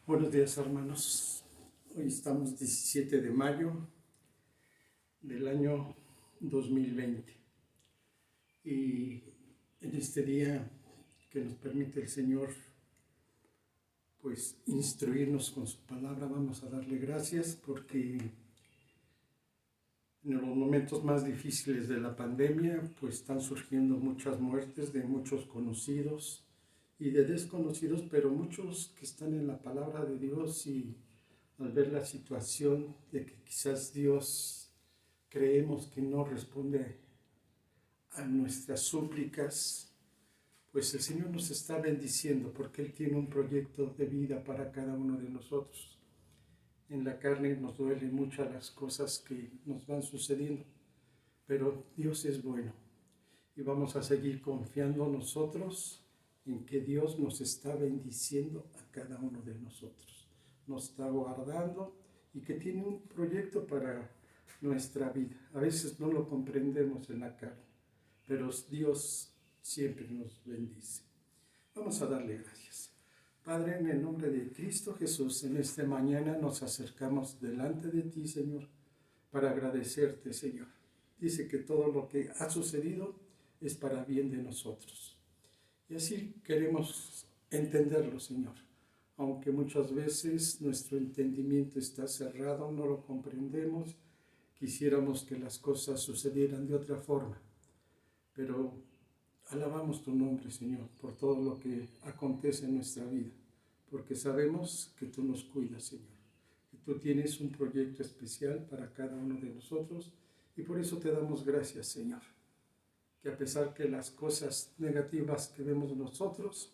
Buenos días, hermanos. Hoy estamos 17 de mayo del año 2020 y en este día que nos permite el Señor pues instruirnos con su palabra, vamos a darle gracias porque en los momentos más difíciles de la pandemia pues están surgiendo muchas muertes de muchos conocidos y de desconocidos, pero muchos que están en la palabra de Dios, y al ver la situación de que quizás Dios creemos que no responde a nuestras súplicas, pues el Señor nos está bendiciendo porque Él tiene un proyecto de vida para cada uno de nosotros. En la carne nos duelen muchas las cosas que nos van sucediendo, pero Dios es bueno y vamos a seguir confiando nosotros en que Dios nos está bendiciendo a cada uno de nosotros, nos está guardando y que tiene un proyecto para nuestra vida. A veces no lo comprendemos en la carne, pero Dios siempre nos bendice. Vamos a darle gracias. Padre, en el nombre de Cristo Jesús, en esta mañana nos acercamos delante de ti, Señor, para agradecerte, Señor. Dice que todo lo que ha sucedido es para bien de nosotros. Y así queremos entenderlo, Señor. Aunque muchas veces nuestro entendimiento está cerrado, no lo comprendemos, quisiéramos que las cosas sucedieran de otra forma. Pero alabamos tu nombre, Señor, por todo lo que acontece en nuestra vida, porque sabemos que tú nos cuidas, Señor, que tú tienes un proyecto especial para cada uno de nosotros, y por eso te damos gracias, Señor, que a pesar que las cosas negativas que vemos nosotros,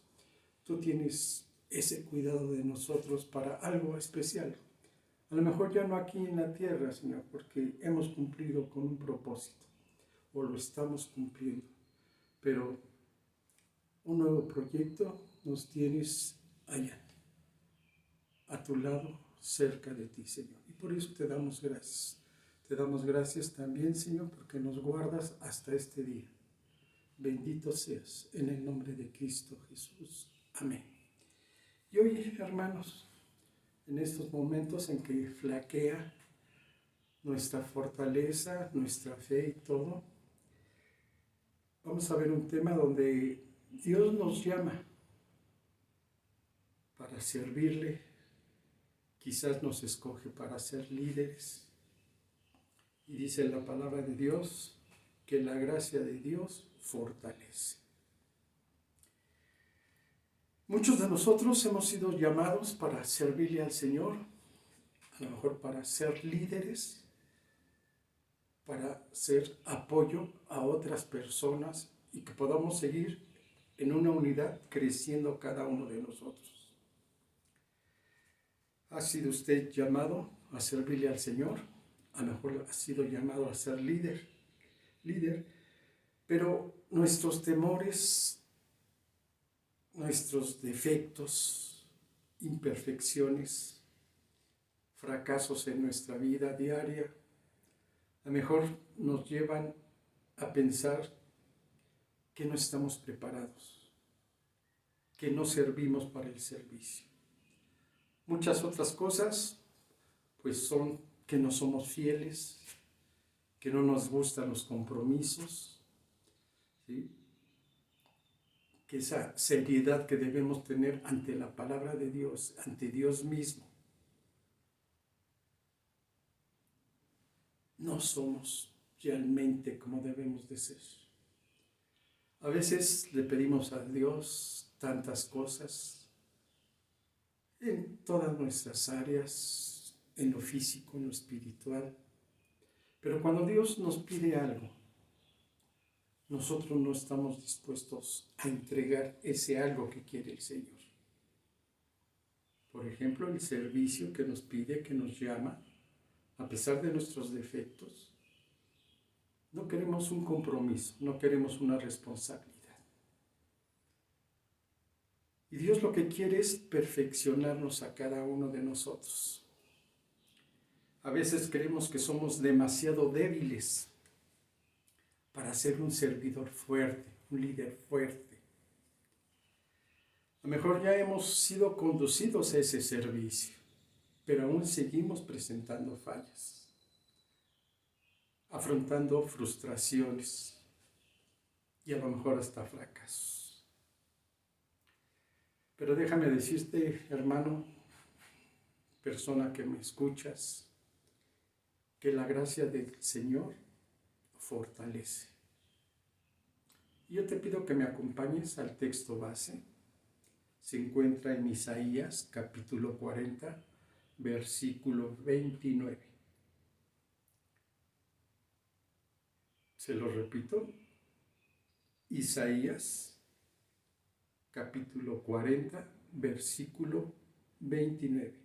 tú tienes ese cuidado de nosotros para algo especial. A lo mejor ya no aquí en la tierra, Señor, porque hemos cumplido con un propósito, o lo estamos cumpliendo, pero un nuevo proyecto nos tienes allá, a tu lado, cerca de ti, Señor. Y por eso te damos gracias. Te damos gracias también, Señor, porque nos guardas hasta este día. Bendito seas en el nombre de Cristo Jesús. Amén. Y hoy, hermanos, en estos momentos en que flaquea nuestra fortaleza, nuestra fe y todo, vamos a ver un tema donde Dios nos llama para servirle. Quizás nos escoge para ser líderes. Y dice la palabra de Dios que la gracia de Dios fortalece. Muchos de nosotros hemos sido llamados para servirle al Señor, a lo mejor para ser líderes, para ser apoyo a otras personas y que podamos seguir en una unidad creciendo cada uno de nosotros. ¿Ha sido usted llamado a servirle al Señor? A lo mejor ha sido llamado a ser líder, pero nuestros temores, nuestros defectos, imperfecciones, fracasos en nuestra vida diaria, a lo mejor nos llevan a pensar que no estamos preparados, que no servimos para el servicio. Muchas otras cosas, pues son que no somos fieles, que no nos gustan los compromisos, ¿sí? Que esa seriedad que debemos tener ante la palabra de Dios, ante Dios mismo, no somos realmente como debemos de ser. A veces le pedimos a Dios tantas cosas en todas nuestras áreas, en lo físico, en lo espiritual, pero cuando Dios nos pide algo, nosotros no estamos dispuestos a entregar ese algo que quiere el Señor. Por ejemplo, el servicio que nos pide, que nos llama, a pesar de nuestros defectos, no queremos un compromiso, no queremos una responsabilidad. Y Dios lo que quiere es perfeccionarnos a cada uno de nosotros. A veces creemos que somos demasiado débiles para ser un servidor fuerte, un líder fuerte. A lo mejor ya hemos sido conducidos a ese servicio, pero aún seguimos presentando fallas, afrontando frustraciones y a lo mejor hasta fracasos. Pero déjame decirte, hermano, persona que me escuchas, que la gracia del Señor fortalece. Y yo te pido que me acompañes al texto base. Se encuentra en Isaías capítulo 40, versículo 29. Se lo repito. Isaías capítulo 40, versículo 29.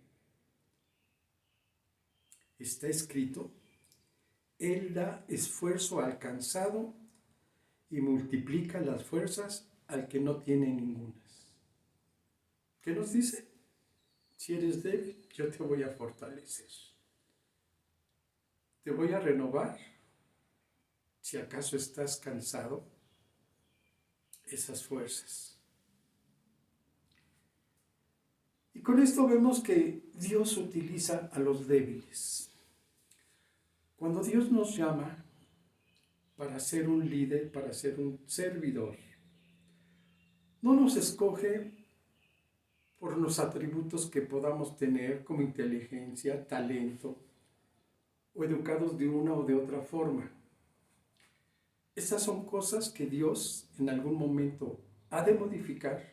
Está escrito: Él da esfuerzo al cansado y multiplica las fuerzas al que no tiene ningunas. ¿Qué nos dice? Si eres débil, yo te voy a fortalecer. Te voy a renovar. Si acaso estás cansado, esas fuerzas. Y con esto vemos que Dios utiliza a los débiles. Cuando Dios nos llama para ser un líder, para ser un servidor, no nos escoge por los atributos que podamos tener como inteligencia, talento o educados de una o de otra forma. Estas son cosas que Dios en algún momento ha de modificar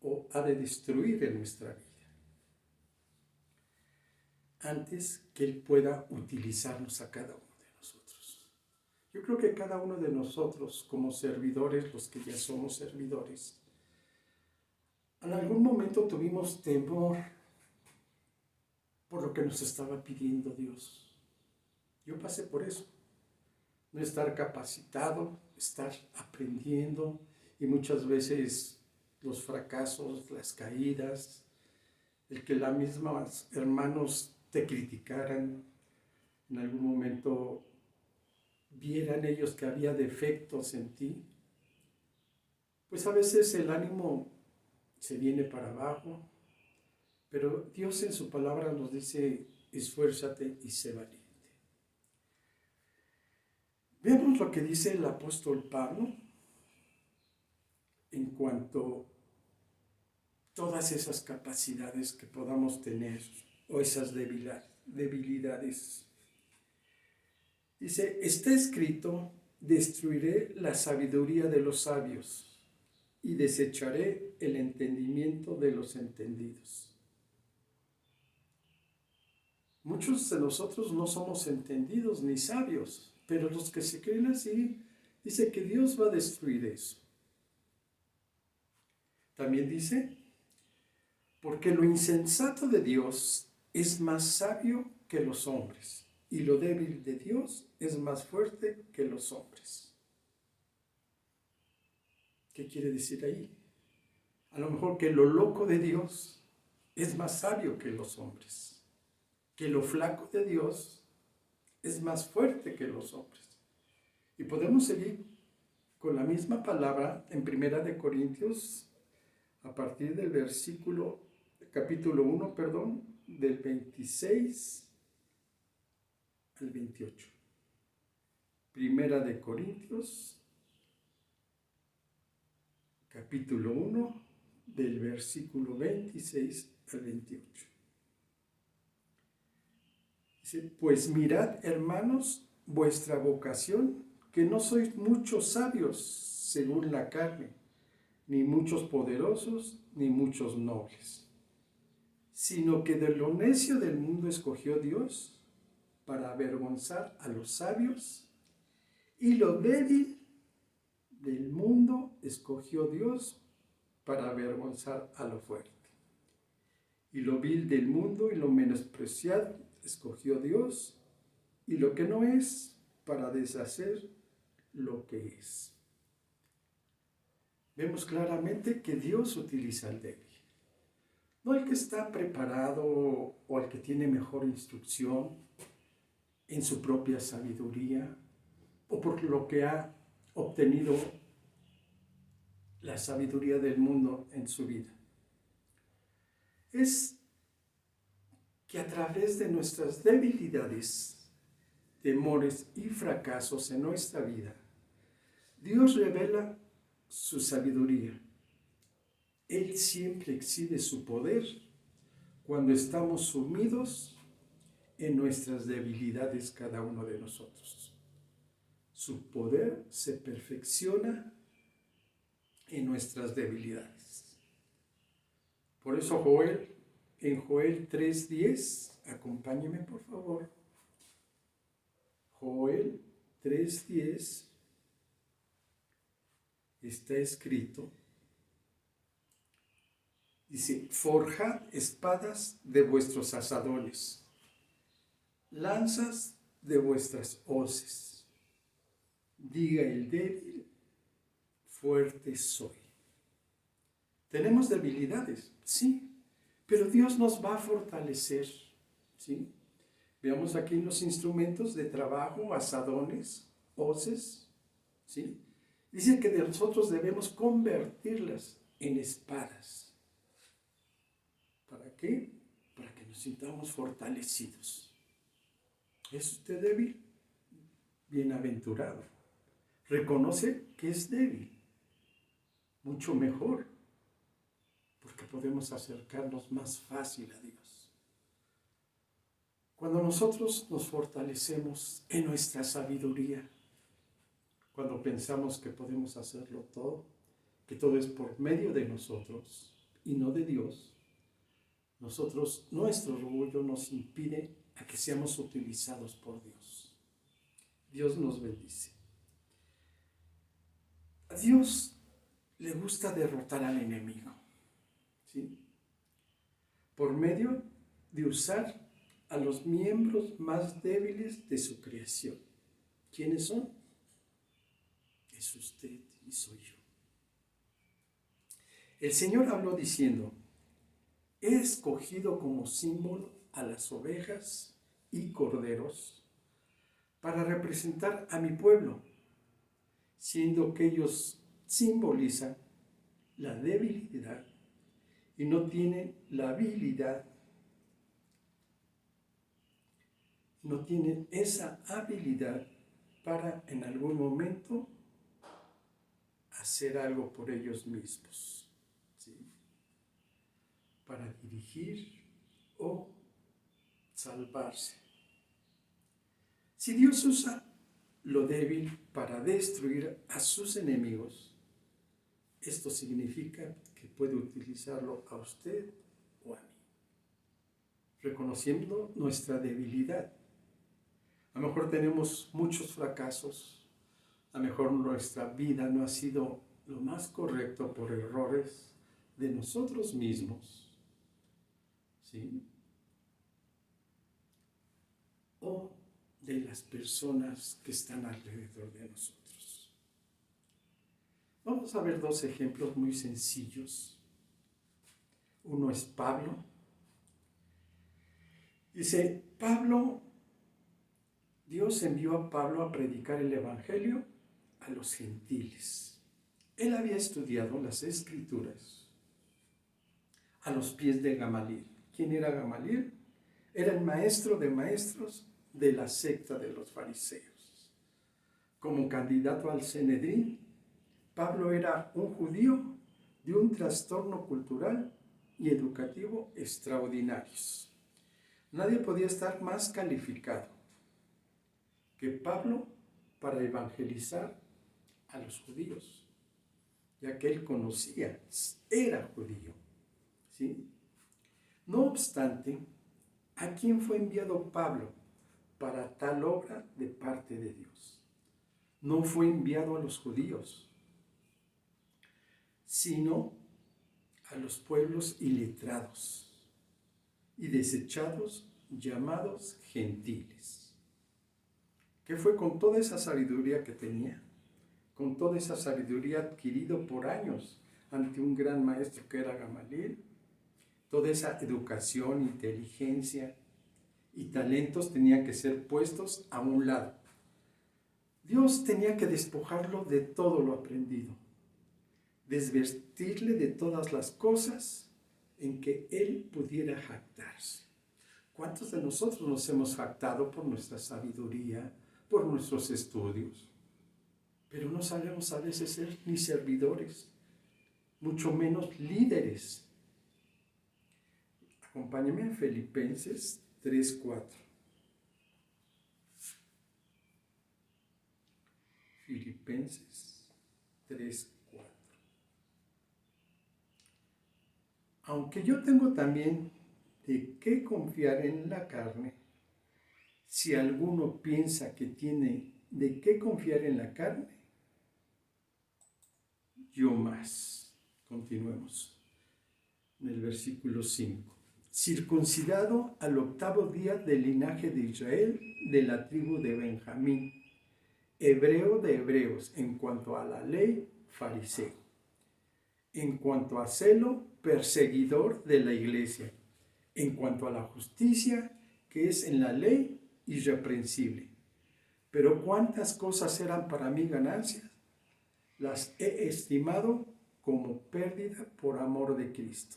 o ha de destruir en nuestra vida, antes que Él pueda utilizarnos a cada uno de nosotros. Yo creo que cada uno de nosotros, como servidores, los que ya somos servidores, en algún momento tuvimos temor por lo que nos estaba pidiendo Dios. Yo pasé por eso. No estar capacitado, estar aprendiendo y muchas veces los fracasos, las caídas, el que las mismas hermanos te criticaran, en algún momento vieran ellos que había defectos en ti, pues a veces el ánimo se viene para abajo, pero Dios en su palabra nos dice: esfuérzate y sé valiente. Veamos lo que dice el apóstol Pablo en cuanto a todas esas capacidades que podamos tener o esas debilidades. Dice: está escrito, destruiré la sabiduría de los sabios y desecharé el entendimiento de los entendidos. Muchos de nosotros no somos entendidos ni sabios, pero los que se creen así, dice que Dios va a destruir eso. También dice: porque lo insensato de Dios es más sabio que los hombres, y lo débil de Dios es más fuerte que los hombres. ¿Qué quiere decir ahí? A lo mejor que lo loco de Dios es más sabio que los hombres, que lo flaco de Dios es más fuerte que los hombres. Y podemos seguir con la misma palabra en 1 Corintios, a partir del capítulo 1, del 26 al 28. 1 Corintios, capítulo 1, del versículo 26 al 28. Dice: pues mirad, hermanos, vuestra vocación, que no sois muchos sabios según la carne, ni muchos poderosos, ni muchos nobles, sino que de lo necio del mundo escogió Dios para avergonzar a los sabios, y lo débil del mundo escogió Dios para avergonzar a lo fuerte. Y lo vil del mundo y lo menospreciado escogió Dios, y lo que no es, para deshacer lo que es. Vemos claramente que Dios utiliza al débil. No el que está preparado o el que tiene mejor instrucción en su propia sabiduría o por lo que ha obtenido la sabiduría del mundo en su vida. Es que a través de nuestras debilidades, temores y fracasos en nuestra vida, Dios revela su sabiduría. Él siempre exhibe su poder cuando estamos sumidos en nuestras debilidades cada uno de nosotros. Su poder se perfecciona en nuestras debilidades. Por eso en Joel 3:10, acompáñeme por favor. Joel 3:10 está escrito, dice: forjad espadas de vuestros asadones, lanzas de vuestras hoces. Diga el débil, fuerte soy. Tenemos debilidades, sí, pero Dios nos va a fortalecer, ¿sí? Veamos aquí los instrumentos de trabajo: asadones, hoces, ¿sí? Dice que nosotros debemos convertirlas en espadas. ¿Para qué? Para que nos sintamos fortalecidos. ¿Es usted débil? Bienaventurado. Reconoce que es débil. Mucho mejor, porque podemos acercarnos más fácil a Dios. Cuando nosotros nos fortalecemos en nuestra sabiduría, cuando pensamos que podemos hacerlo todo, que todo es por medio de nosotros y no de Dios, nuestro orgullo nos impide a que seamos utilizados por Dios. Dios nos bendice. A Dios le gusta derrotar al enemigo, ¿sí? Por medio de usar a los miembros más débiles de su creación. ¿Quiénes son? Es usted y soy yo. El Señor habló diciendo: he escogido como símbolo a las ovejas y corderos para representar a mi pueblo, siendo que ellos simbolizan la debilidad y no tienen la habilidad, no tienen esa habilidad para en algún momento hacer algo por ellos mismos, ¿sí? Para dirigir o salvarse. Si Dios usa lo débil para destruir a sus enemigos, esto significa que puede utilizarlo a usted o a mí, reconociendo nuestra debilidad. A lo mejor tenemos muchos fracasos, a lo mejor nuestra vida no ha sido lo más correcto por errores de nosotros mismos, ¿sí? O de las personas que están alrededor de nosotros. Vamos a ver dos ejemplos muy sencillos. Uno es Pablo. Dice, Dios envió a Pablo a predicar el evangelio a los gentiles. Él había estudiado las Escrituras a los pies de Gamaliel. ¿Quién era Gamaliel? Era el maestro de maestros de la secta de los fariseos. Como candidato al Sanedrín, Pablo era un judío de un trastorno cultural y educativo extraordinarios. Nadie podía estar más calificado que Pablo para evangelizar a los judíos, ya que él conocía, era judío, ¿sí? No obstante, ¿a quién fue enviado Pablo para tal obra de parte de Dios? No fue enviado a los judíos, sino a los pueblos iletrados y desechados, llamados gentiles. ¿Qué fue con toda esa sabiduría que tenía? Con toda esa sabiduría adquirido por años ante un gran maestro que era Gamaliel, toda esa educación, inteligencia y talentos tenían que ser puestos a un lado. Dios tenía que despojarlo de todo lo aprendido, desvestirle de todas las cosas en que Él pudiera jactarse. ¿Cuántos de nosotros nos hemos jactado por nuestra sabiduría, por nuestros estudios? Pero no sabemos a veces ser ni servidores, mucho menos líderes. Acompáñenme en Filipenses 3:4. Filipenses 3:4. Aunque yo tengo también de qué confiar en la carne, si alguno piensa que tiene de qué confiar en la carne, yo más. Continuemos en el versículo 5. Circuncidado al 8º día del linaje de Israel, de la tribu de Benjamín, hebreo de hebreos, en cuanto a la ley, fariseo, en cuanto a celo, perseguidor de la iglesia, en cuanto a la justicia que es en la ley, irreprensible. Pero cuántas cosas eran para mí ganancias, las he estimado como pérdida por amor de Cristo.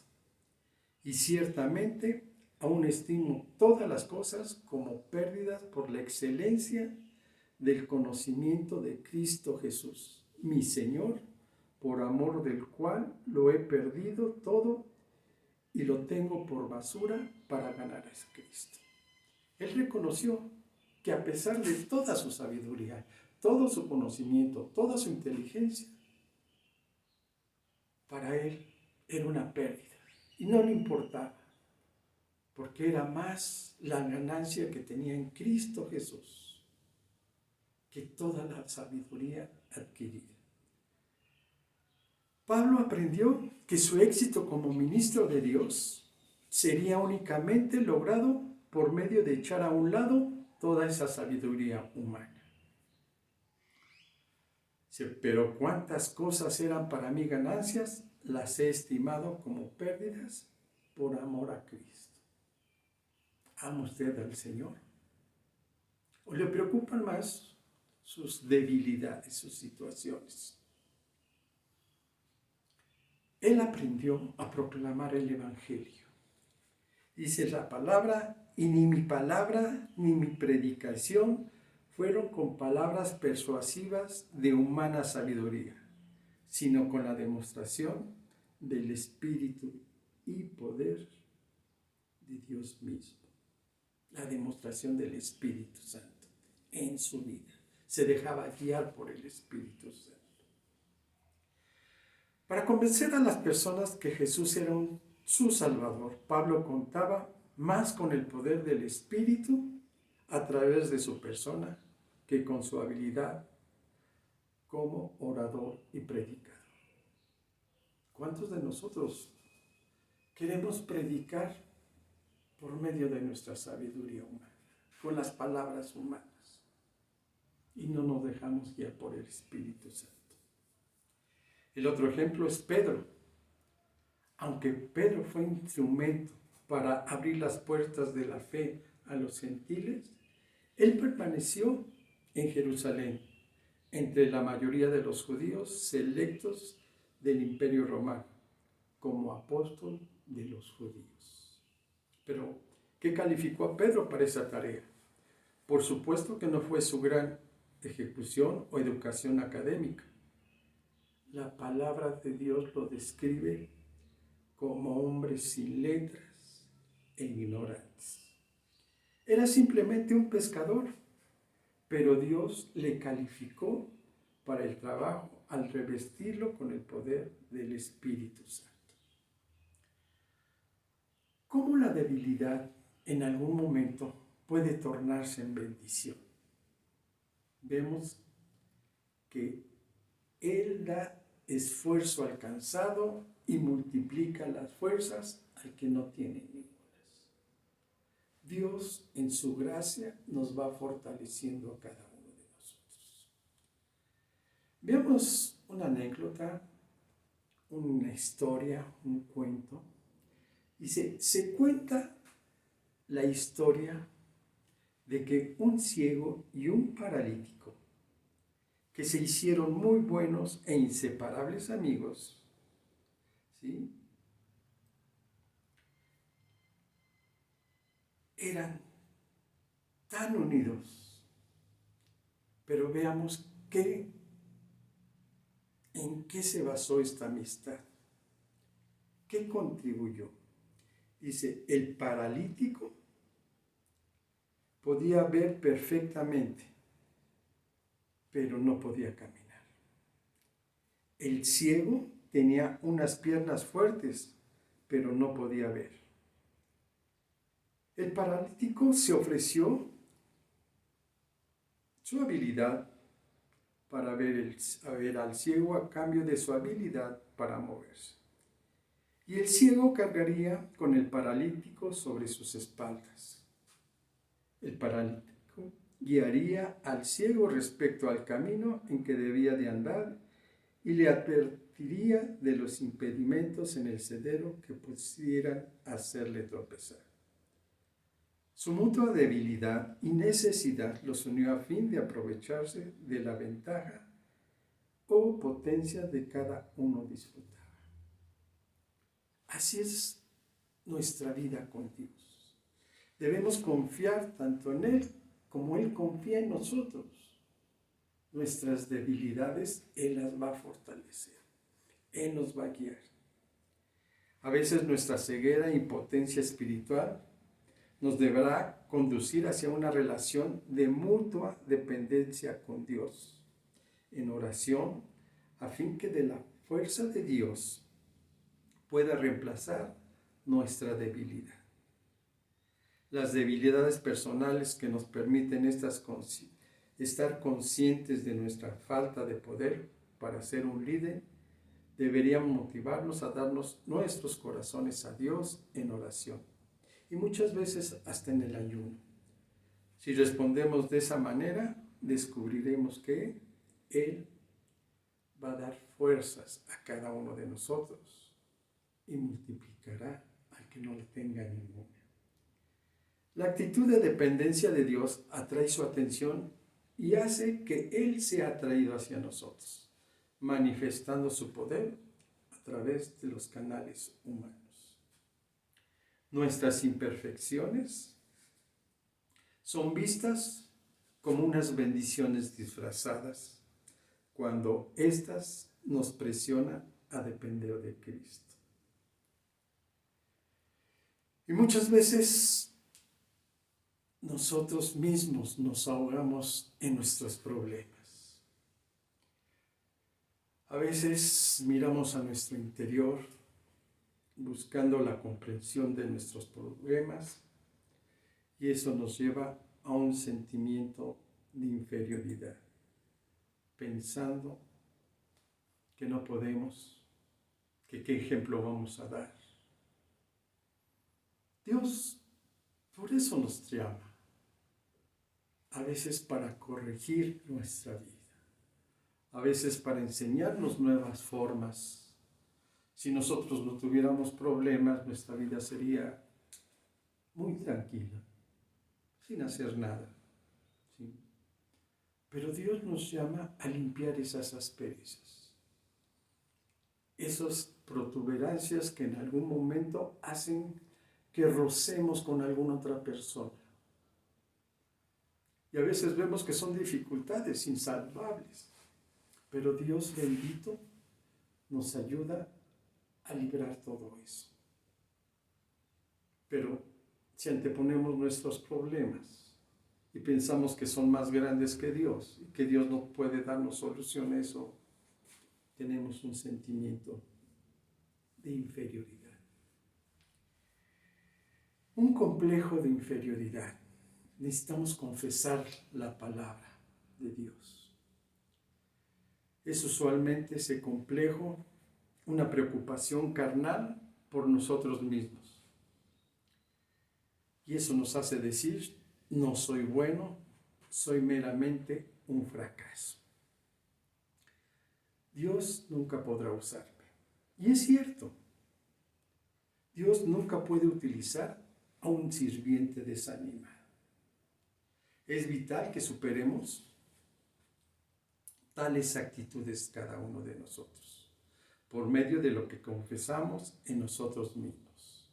Y ciertamente aún estimo todas las cosas como pérdidas por la excelencia del conocimiento de Cristo Jesús, mi Señor, por amor del cual lo he perdido todo y lo tengo por basura para ganar a Cristo. Él reconoció que a pesar de toda su sabiduría, todo su conocimiento, toda su inteligencia, para él era una pérdida y no le importaba, porque era más la ganancia que tenía en Cristo Jesús que toda la sabiduría adquirida. Pablo aprendió que su éxito como ministro de Dios sería únicamente logrado por medio de echar a un lado toda esa sabiduría humana. Pero cuántas cosas eran para mí ganancias, las he estimado como pérdidas por amor a Cristo. ¿Ama usted al Señor? ¿O le preocupan más sus debilidades, sus situaciones? Él aprendió a proclamar el Evangelio. Dice la palabra, y ni mi palabra ni mi predicación fueron con palabras persuasivas de humana sabiduría, sino con la demostración del Espíritu y poder de Dios mismo. La demostración del Espíritu Santo en su vida. Se dejaba guiar por el Espíritu Santo. Para convencer a las personas que Jesús era su Salvador, Pablo contaba más con el poder del Espíritu a través de su persona que con su habilidad como orador y predicador. ¿Cuántos de nosotros queremos predicar por medio de nuestra sabiduría humana, con las palabras humanas, y no nos dejamos guiar por el Espíritu Santo? El otro ejemplo es Pedro. Aunque Pedro fue instrumento para abrir las puertas de la fe a los gentiles, él permaneció en Jerusalén, entre la mayoría de los judíos selectos del Imperio Romano, como apóstol de los judíos. Pero, ¿qué calificó a Pedro para esa tarea? Por supuesto que no fue su gran ejecución o educación académica. La palabra de Dios lo describe como hombre sin letras e ignorantes. Era simplemente un pescador, pero Dios le calificó para el trabajo al revestirlo con el poder del Espíritu Santo. ¿Cómo la debilidad en algún momento puede tornarse en bendición? Vemos que Él da esfuerzo al cansado y multiplica las fuerzas al que no tiene ninguna. Dios en su gracia nos va fortaleciendo a cada uno de nosotros. Veamos una anécdota, una historia, un cuento. Dice, se cuenta la historia de que un ciego y un paralítico, que se hicieron muy buenos e inseparables amigos, ¿sí? Eran tan unidos, pero veamos en qué se basó esta amistad, qué contribuyó. Dice, el paralítico podía ver perfectamente, pero no podía caminar. El ciego tenía unas piernas fuertes, pero no podía ver. El paralítico se ofreció su habilidad para ver al ciego a cambio de su habilidad para moverse. Y el ciego cargaría con el paralítico sobre sus espaldas. El paralítico guiaría al ciego respecto al camino en que debía de andar y le advertiría de los impedimentos en el sendero que pudieran hacerle tropezar. Su mutua debilidad y necesidad los unió a fin de aprovecharse de la ventaja o potencia de cada uno disfrutaba. Así es nuestra vida con Dios. Debemos confiar tanto en Él como Él confía en nosotros. Nuestras debilidades Él las va a fortalecer. Él nos va a guiar. A veces nuestra ceguera e impotencia espiritual nos deberá conducir hacia una relación de mutua dependencia con Dios, en oración, a fin que de la fuerza de Dios pueda reemplazar nuestra debilidad. Las debilidades personales que nos permiten estar conscientes de nuestra falta de poder para ser un líder deberían motivarnos a darnos nuestros corazones a Dios en oración y muchas veces hasta en el ayuno. Si respondemos de esa manera, descubriremos que Él va a dar fuerzas a cada uno de nosotros y multiplicará al que no le tenga ninguna. La actitud de dependencia de Dios atrae su atención y hace que Él sea atraído hacia nosotros, manifestando su poder a través de los canales humanos. Nuestras imperfecciones son vistas como unas bendiciones disfrazadas cuando éstas nos presionan a depender de Cristo. Y muchas veces nosotros mismos nos ahogamos en nuestros problemas. A veces miramos a nuestro interior buscando la comprensión de nuestros problemas y eso nos lleva a un sentimiento de inferioridad, pensando que no podemos, que qué ejemplo vamos a dar. Dios por eso nos llama, a veces para corregir nuestra vida, a veces para enseñarnos nuevas formas. Si nosotros no tuviéramos problemas, nuestra vida sería muy tranquila, sin hacer nada, ¿sí? Pero Dios nos llama a limpiar esas asperezas, esas protuberancias que en algún momento hacen que rocemos con alguna otra persona. Y a veces vemos que son dificultades insalvables, pero Dios bendito nos ayuda a librar todo eso. Pero si anteponemos nuestros problemas y pensamos que son más grandes que Dios y que Dios no puede darnos solución a eso, tenemos un sentimiento de inferioridad. Un complejo de inferioridad. Necesitamos confesar la palabra de Dios. Es usualmente ese complejo una preocupación carnal por nosotros mismos. Y eso nos hace decir, no soy bueno, soy meramente un fracaso. Dios nunca podrá usarme. Y es cierto, Dios nunca puede utilizar a un sirviente desanimado. Es vital que superemos tales actitudes cada uno de nosotros, por medio de lo que confesamos en nosotros mismos,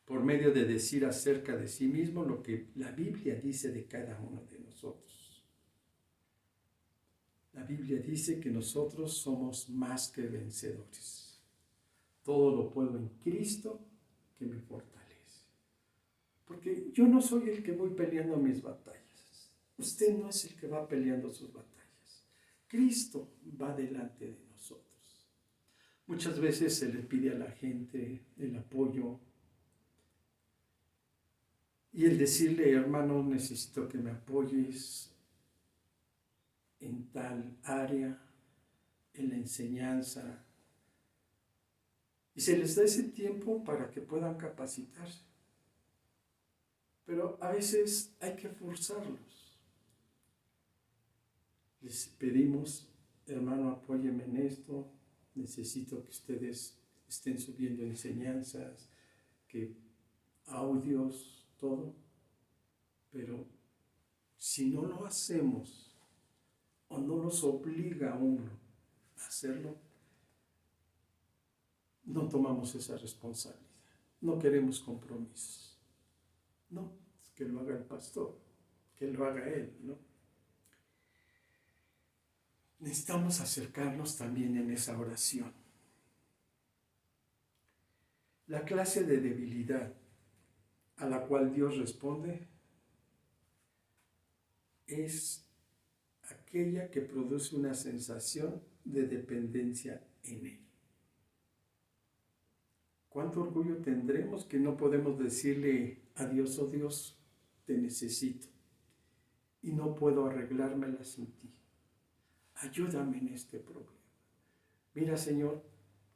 por medio de decir acerca de sí mismo lo que la Biblia dice de cada uno de nosotros. La Biblia dice que nosotros somos más que vencedores. Todo lo puedo en Cristo que me fortalece. Porque yo no soy el que voy peleando mis batallas. Usted no es el que va peleando sus batallas. Cristo va delante de nosotros. Muchas veces se le pide a la gente el apoyo y el decirle, hermano, necesito que me apoyes en tal área, en la enseñanza. Y se les da ese tiempo para que puedan capacitarse. Pero a veces hay que forzarlos. Les pedimos, hermano, apóyeme en esto. Necesito que ustedes estén subiendo enseñanzas, que audios, todo. Pero si no lo hacemos o no nos obliga a uno a hacerlo, no tomamos esa responsabilidad. No queremos compromisos. No, que lo haga el pastor, que lo haga él, ¿no? Necesitamos acercarnos también en esa oración. La clase de debilidad a la cual Dios responde es aquella que produce una sensación de dependencia en Él. ¿Cuánto orgullo tendremos que no podemos decirle a Dios, oh Dios, te necesito y no puedo arreglármela sin ti? Ayúdame en este problema. Mira, Señor,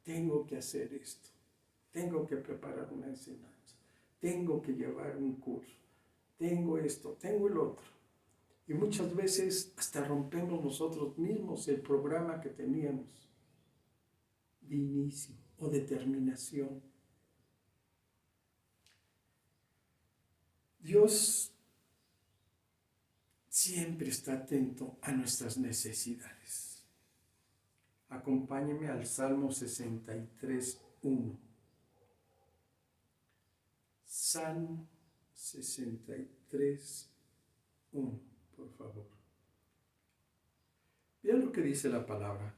tengo que hacer esto. Tengo que preparar una enseñanza. Tengo que llevar un curso. Tengo esto, tengo el otro. Y muchas veces hasta rompemos nosotros mismos el programa que teníamos de inicio o de terminación. Dios siempre está atento a nuestras necesidades. Acompáñeme al Salmo 63:1. Salmo 63:1, por favor. Vean lo que dice la palabra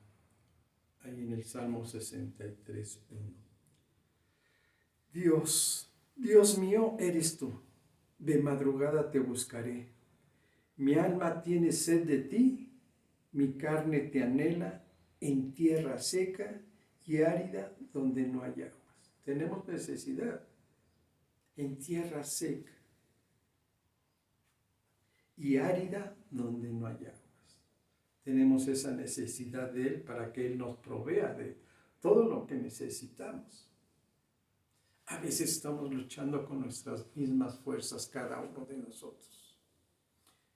ahí en el Salmo 63:1. Dios mío eres tú, de madrugada te buscaré. Mi alma tiene sed de ti, mi carne te anhela en tierra seca y árida donde no hay aguas. Tenemos necesidad en tierra seca y árida donde no hay aguas. Tenemos esa necesidad de Él para que Él nos provea de todo lo que necesitamos. A veces estamos luchando con nuestras mismas fuerzas cada uno de nosotros.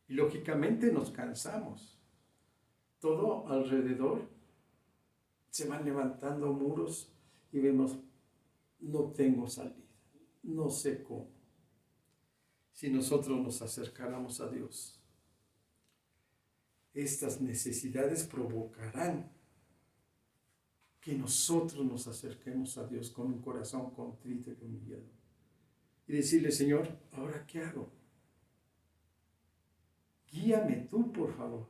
Y lógicamente nos cansamos. Todo alrededor se van levantando muros y vemos, no tengo salida, no sé cómo. Si nosotros nos acercáramos a Dios, estas necesidades provocarán que nosotros nos acerquemos a Dios con un corazón contrito y humillado. Y decirle, Señor, ¿ahora qué hago? Guíame tú, por favor.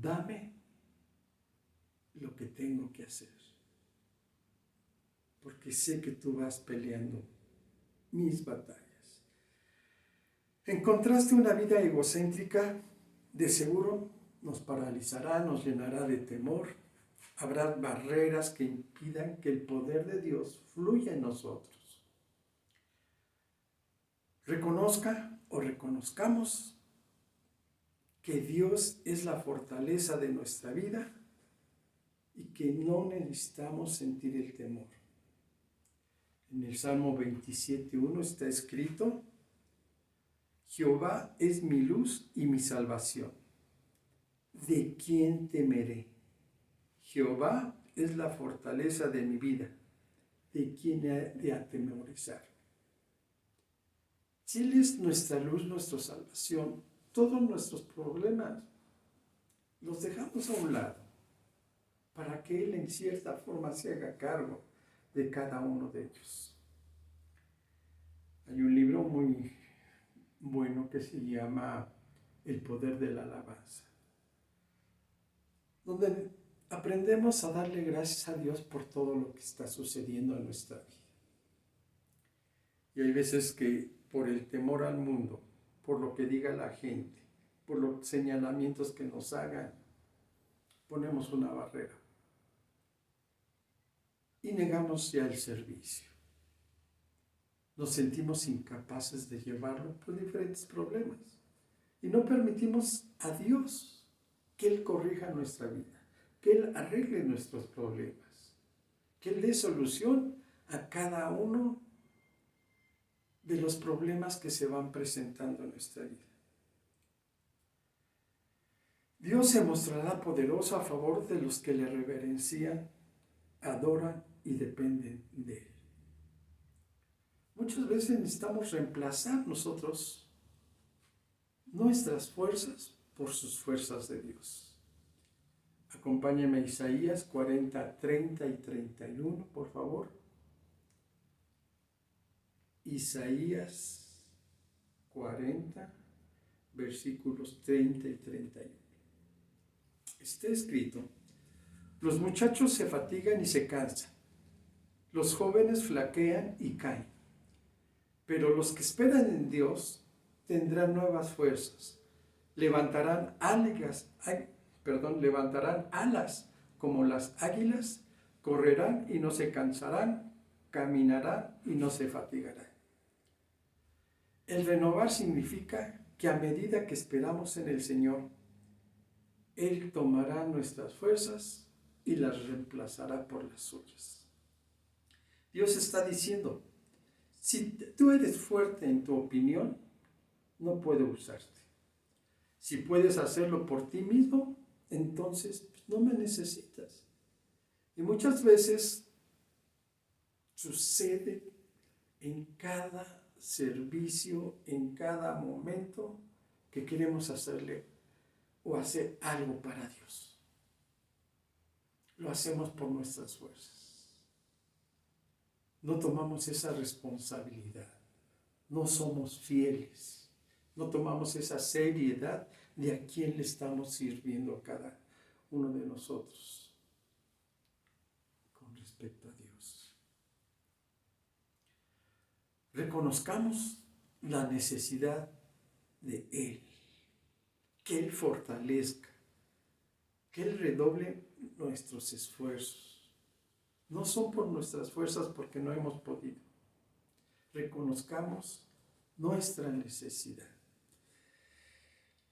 Dame lo que tengo que hacer. Porque sé que tú vas peleando mis batallas. En contraste, una vida egocéntrica, de seguro nos paralizará, nos llenará de temor. Habrá barreras que impidan que el poder de Dios fluya en nosotros. Reconozca o reconozcamos que Dios es la fortaleza de nuestra vida y que no necesitamos sentir el temor. En el Salmo 27:1 está escrito, Jehová es mi luz y mi salvación. ¿De quién temeré? Jehová es la fortaleza de mi vida. ¿De quién he de atemorizar? Si Él es nuestra luz, nuestra salvación, todos nuestros problemas los dejamos a un lado para que Él en cierta forma se haga cargo de cada uno de ellos. Hay un libro muy bueno que se llama El poder de la alabanza, donde aprendemos a darle gracias a Dios por todo lo que está sucediendo en nuestra vida. Y hay veces que por el temor al mundo, por lo que diga la gente, por los señalamientos que nos hagan, ponemos una barrera y negamos ya el servicio. Nos sentimos incapaces de llevarlo por diferentes problemas y no permitimos a Dios que Él corrija nuestra vida, que Él arregle nuestros problemas, que Él dé solución a cada uno de los problemas que se van presentando en nuestra vida. Dios se mostrará poderoso a favor de los que le reverencian, adoran y dependen de Él. Muchas veces necesitamos reemplazar nosotros nuestras fuerzas por sus fuerzas de Dios. Acompáñenme a Isaías 40, 30 y 31, por favor. Isaías 40, versículos 30 y 31. Está escrito: los muchachos se fatigan y se cansan, los jóvenes flaquean y caen, pero los que esperan en Dios tendrán nuevas fuerzas, levantarán alas como las águilas, correrán y no se cansarán, caminarán y no se fatigarán. El renovar significa que a medida que esperamos en el Señor, Él tomará nuestras fuerzas y las reemplazará por las suyas. Dios está diciendo: si tú eres fuerte en tu opinión, no puedo usarte. Si puedes hacerlo por ti mismo, entonces no me necesitas. Y muchas veces sucede en cada servicio, en cada momento, que queremos hacerle o hacer algo para Dios. Lo hacemos por nuestras fuerzas. No tomamos esa responsabilidad. No somos fieles. No tomamos esa seriedad de a quién le estamos sirviendo a cada uno de nosotros con respecto a Dios. Reconozcamos la necesidad de Él, que Él fortalezca, que Él redoble nuestros esfuerzos. No son por nuestras fuerzas, porque no hemos podido. Reconozcamos nuestra necesidad.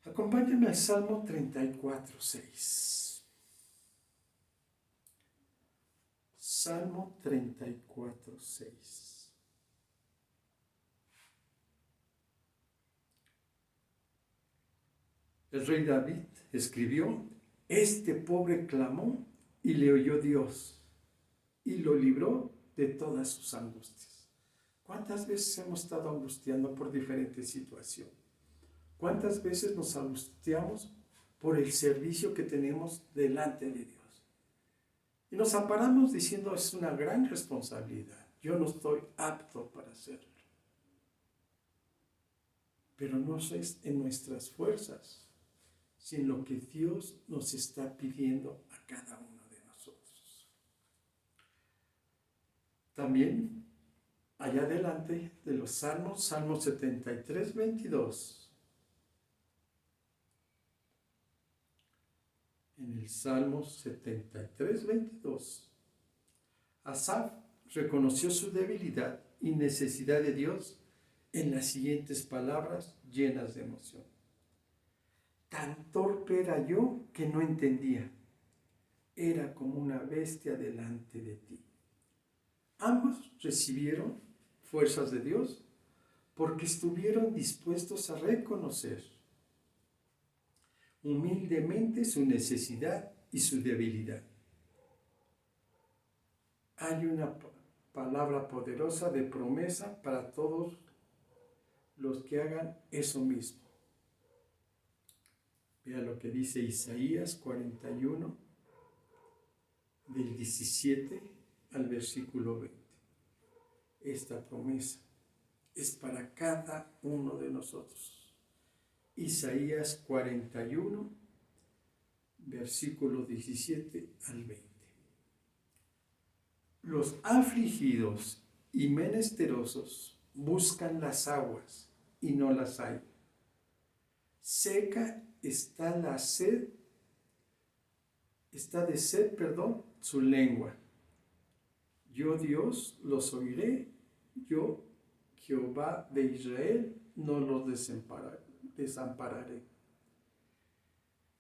Acompáñenme al Salmo 34, 6. Salmo 34, 6. El rey David escribió: este pobre clamó y le oyó Dios y lo libró de todas sus angustias. ¿Cuántas veces hemos estado angustiando por diferentes situaciones? ¿Cuántas veces nos angustiamos por el servicio que tenemos delante de Dios? Y nos amparamos diciendo: es una gran responsabilidad, yo no estoy apto para hacerlo. Pero no es en nuestras fuerzas, sino lo que Dios nos está pidiendo a cada uno de nosotros. También, allá adelante de los Salmos, Salmo 73, 22. En el Salmo 73, 22, Asaf reconoció su debilidad y necesidad de Dios en las siguientes palabras llenas de emoción: tan torpe era yo que no entendía, era como una bestia delante de ti. Ambos recibieron fuerzas de Dios porque estuvieron dispuestos a reconocer humildemente su necesidad y su debilidad. Hay una palabra poderosa de promesa para todos los que hagan eso mismo. Vea lo que dice Isaías 41, del 17 al versículo 20. Esta promesa es para cada uno de nosotros. Isaías 41, versículo 17 al 20. Los afligidos y menesterosos buscan las aguas y no las hay. Seca está la sed, está de sed, su lengua. Yo Dios los oiré, yo Jehová de Israel no los desampararé.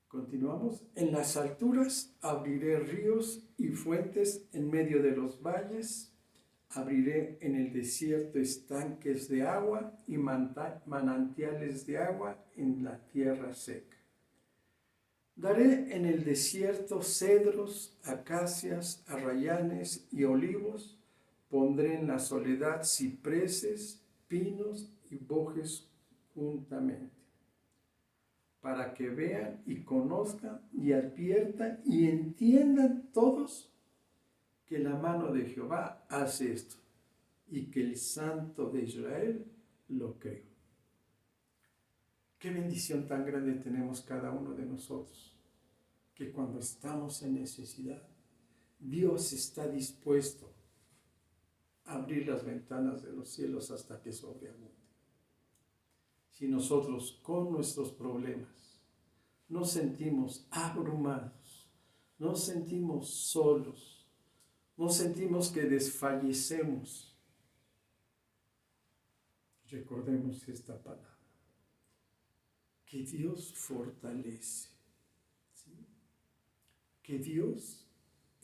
Continuamos. En las alturas abriré ríos y fuentes en medio de los valles. Abriré en el desierto estanques de agua y manantiales de agua en la tierra seca. Daré en el desierto cedros, acacias, arrayanes y olivos. Pondré en la soledad cipreses, pinos y bojes juntamente, para que vean y conozcan y adviertan y entiendan todos que la mano de Jehová hace esto y que el Santo de Israel lo creó. Qué bendición tan grande tenemos cada uno de nosotros, que cuando estamos en necesidad, Dios está dispuesto a abrir las ventanas de los cielos hasta que sobreabunde. Si nosotros con nuestros problemas nos sentimos abrumados, nos sentimos solos, nos sentimos que desfallecemos, recordemos esta palabra, que Dios fortalece, ¿sí? Que Dios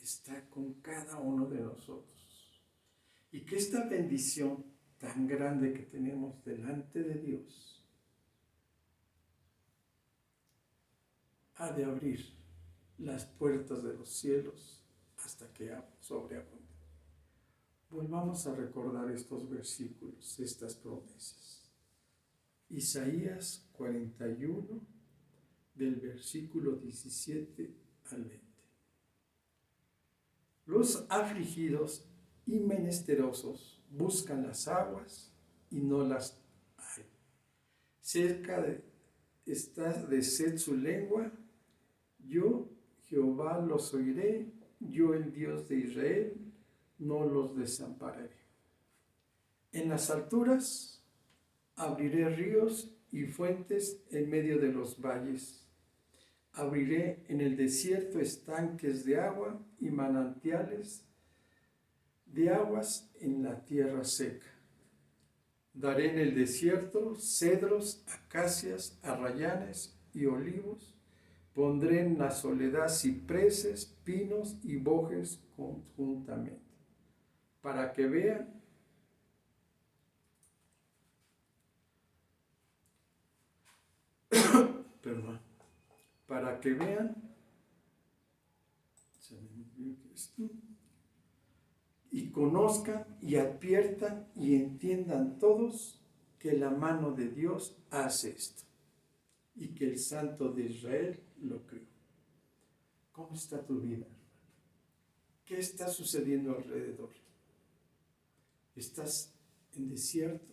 está con cada uno de nosotros y que esta bendición tan grande que tenemos delante de Dios ha de abrir las puertas de los cielos hasta que sobreabunde. Volvamos a recordar estos versículos, estas promesas. Isaías 41, del versículo 17 al 20. Los afligidos y menesterosos buscan las aguas y no las hay. Está de sed su lengua. Yo, Jehová, los oiré. Yo, el Dios de Israel, no los desampararé. En las alturas abriré ríos y fuentes en medio de los valles. Abriré en el desierto estanques de agua y manantiales de aguas en la tierra seca. Daré en el desierto cedros, acacias, arrayanes y olivos. Pondré en la soledad cipreses, pinos y bojes conjuntamente, para que vean para que vean y conozcan y adviertan y entiendan todos que la mano de Dios hace esto y que el Santo de Israel lo creó. ¿Cómo está tu vida, hermano? ¿Qué está sucediendo alrededor? ¿Estás en desierto?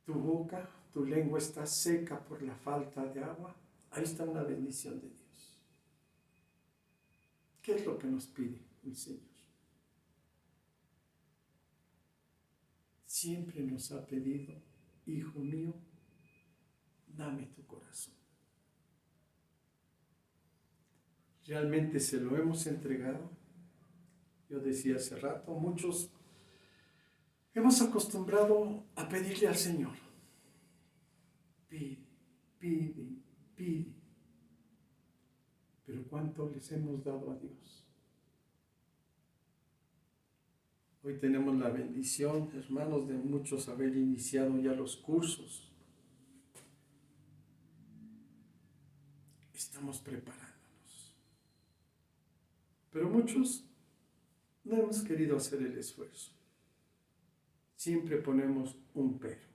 ¿Tu boca, tu lengua está seca por la falta de agua? Ahí está una bendición de Dios. ¿Qué es lo que nos pide el Señor? Siempre nos ha pedido, hijo mío, dame tu corazón. ¿Realmente se lo hemos entregado? Yo decía hace rato, muchos hemos acostumbrado a pedirle al Señor. Pide, pide, pide. Pero ¿cuánto les hemos dado a Dios? Hoy tenemos la bendición, hermanos, de muchos haber iniciado ya los cursos. Estamos preparándonos. Pero muchos no hemos querido hacer el esfuerzo. Siempre ponemos un pero.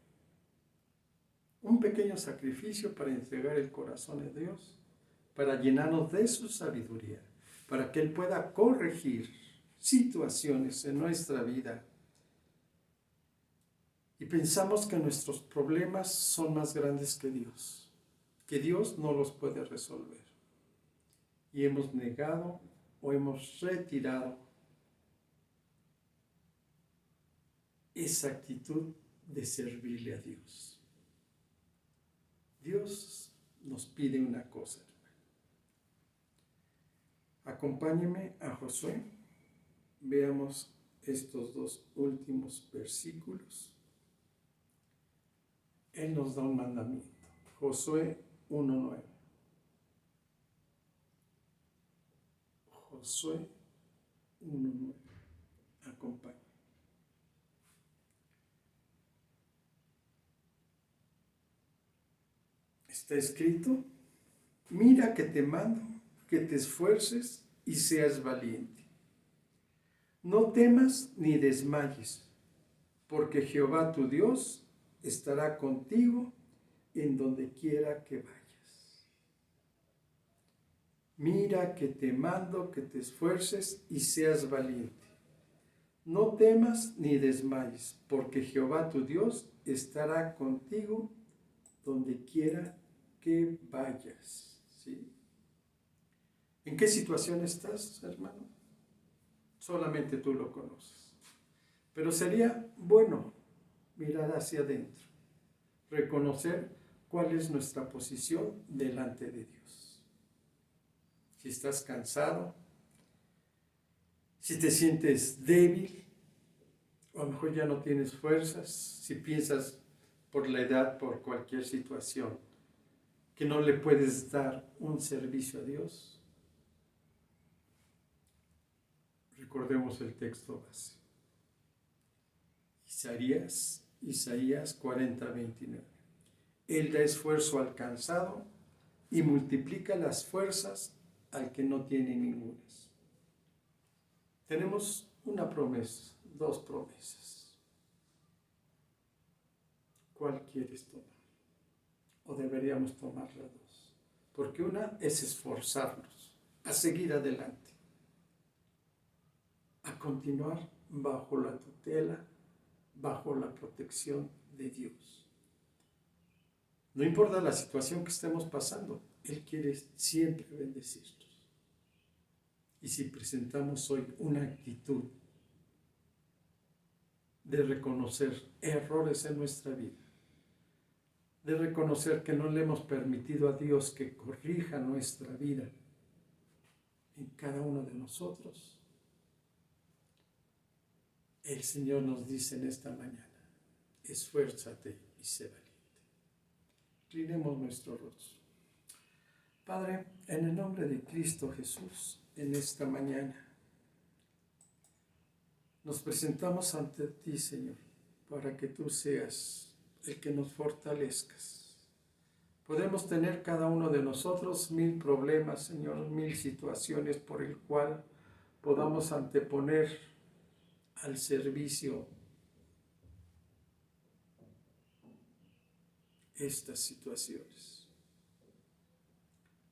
Un pequeño sacrificio para entregar el corazón a Dios, para llenarnos de su sabiduría, para que Él pueda corregir situaciones en nuestra vida. Y pensamos que nuestros problemas son más grandes que Dios no los puede resolver. Y hemos negado o hemos retirado esa actitud de servirle a Dios. Dios nos pide una cosa, hermano. Acompáñeme a Josué. Veamos estos dos últimos versículos. Él nos da un mandamiento. Josué 1:9. Josué 1:9. Acompáñame. Está escrito: mira que te mando, que te esfuerces y seas valiente. No temas ni desmayes, porque Jehová tu Dios estará contigo en donde quiera que vayas. Mira que te mando, que te esfuerces y seas valiente. No temas ni desmayes, porque Jehová tu Dios estará contigo donde quiera que vayas. ¿Sí? ¿En qué situación estás, hermano? Solamente tú lo conoces. Pero sería bueno mirar hacia adentro, reconocer cuál es nuestra posición delante de Dios. Si estás cansado, si te sientes débil, o a lo mejor ya no tienes fuerzas, si piensas por la edad, por cualquier situación, que no le puedes dar un servicio a Dios, recordemos el texto base. Isaías 40:29. Él da esfuerzo al cansado y multiplica las fuerzas al que no tiene ningunas. Tenemos una promesa, dos promesas. ¿Cuál quieres tomar? ¿O deberíamos tomar las dos? Porque una es esforzarnos a seguir adelante, a continuar bajo la tutela, bajo la protección de Dios. No importa la situación que estemos pasando, Él quiere siempre bendecirnos. Y si presentamos hoy una actitud de reconocer errores en nuestra vida, de reconocer que no le hemos permitido a Dios que corrija nuestra vida en cada uno de nosotros, el Señor nos dice en esta mañana: esfuérzate y sé valiente. Inclinemos nuestro rostro. Padre, en el nombre de Cristo Jesús, en esta mañana nos presentamos ante ti, Señor, para que tú seas el que nos fortalezcas. Podemos tener cada uno de nosotros 1000 problemas, Señor, 1000 situaciones por el cual podamos anteponer al servicio estas situaciones.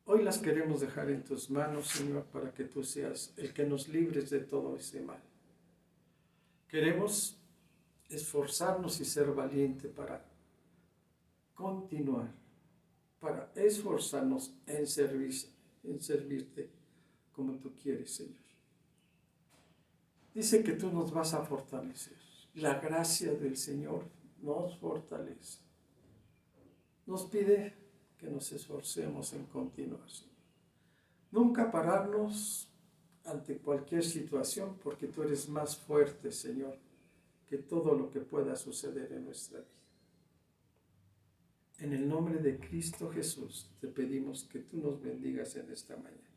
Hoy las queremos dejar en tus manos, Señor, para que tú seas el que nos libres de todo ese mal. Queremos esforzarnos y ser valientes para continuar, para esforzarnos en servirte como tú quieres, Señor. Dice que tú nos vas a fortalecer. La gracia del Señor nos fortalece. Nos pide que nos esforcemos en continuar, Señor. Nunca pararnos ante cualquier situación, porque tú eres más fuerte, Señor, que todo lo que pueda suceder en nuestra vida. En el nombre de Cristo Jesús te pedimos que tú nos bendigas en esta mañana.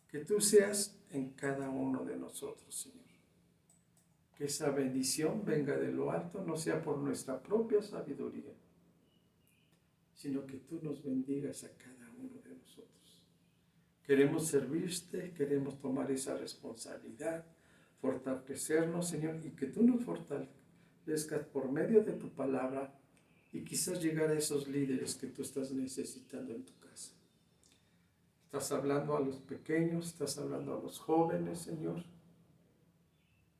Que tú seas en cada uno de nosotros, Señor. Que esa bendición venga de lo alto, no sea por nuestra propia sabiduría, sino que tú nos bendigas a cada uno de nosotros. Queremos servirte, queremos tomar esa responsabilidad, fortalecernos, Señor, y que tú nos fortalezcas por medio de tu palabra y quizás llegar a esos líderes que tú estás necesitando en tu casa. Estás hablando a los pequeños, estás hablando a los jóvenes, Señor,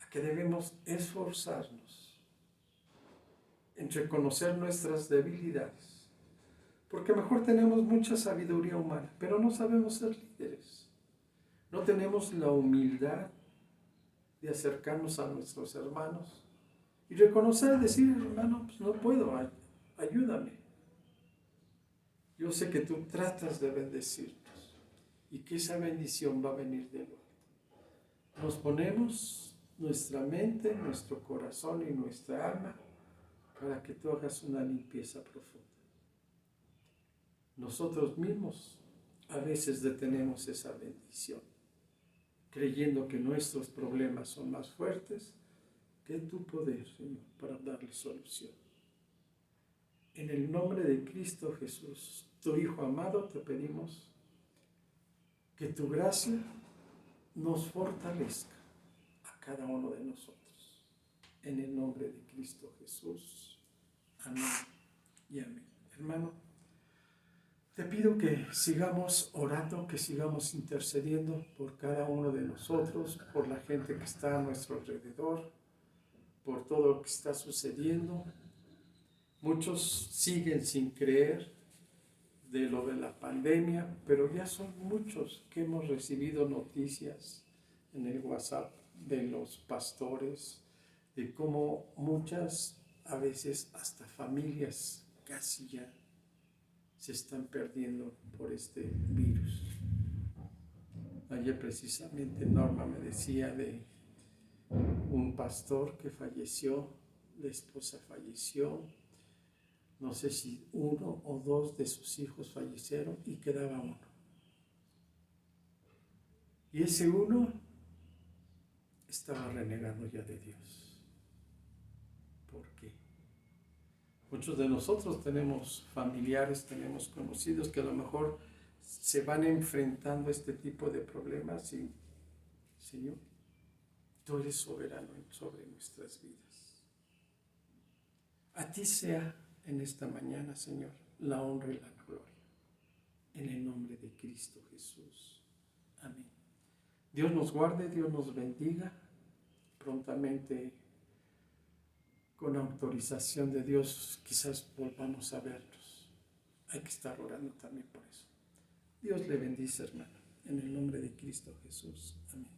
a que debemos esforzarnos en reconocer nuestras debilidades, porque mejor tenemos mucha sabiduría humana, pero no sabemos ser líderes. No tenemos la humildad de acercarnos a nuestros hermanos y reconocer, decir, hermano, pues no puedo, ayúdame. Yo sé que tú tratas de bendecirnos y que esa bendición va a venir de lo alto. Nos ponemos nuestra mente, nuestro corazón y nuestra alma para que tú hagas una limpieza profunda. Nosotros mismos a veces detenemos esa bendición, creyendo que nuestros problemas son más fuertes que tu poder, Señor, para darle solución. En el nombre de Cristo Jesús, tu Hijo amado, te pedimos que tu gracia nos fortalezca a cada uno de nosotros. En el nombre de Cristo Jesús. Amén y amén. Hermano, te pido que sigamos orando, que sigamos intercediendo por cada uno de nosotros, por la gente que está a nuestro alrededor, por todo lo que está sucediendo. Muchos siguen sin creer de lo de la pandemia, pero ya son muchos que hemos recibido noticias en el WhatsApp de los pastores, de cómo muchas, a veces hasta familias casi ya se están perdiendo por este virus. Ayer precisamente Norma me decía de un pastor que falleció, la esposa falleció, no sé si 1 o 2 de sus hijos fallecieron y quedaba uno. Y ese uno estaba renegando ya de Dios. ¿Por qué? Muchos de nosotros tenemos familiares, tenemos conocidos que a lo mejor se van enfrentando a este tipo de problemas y, Señor, tú eres soberano sobre nuestras vidas. A ti sea en esta mañana, Señor, la honra y la gloria. En el nombre de Cristo Jesús. Amén. Dios nos guarde, Dios nos bendiga. Prontamente, con autorización de Dios, quizás volvamos a vernos. Hay que estar orando también por eso. Dios le bendice, hermano. En el nombre de Cristo Jesús. Amén.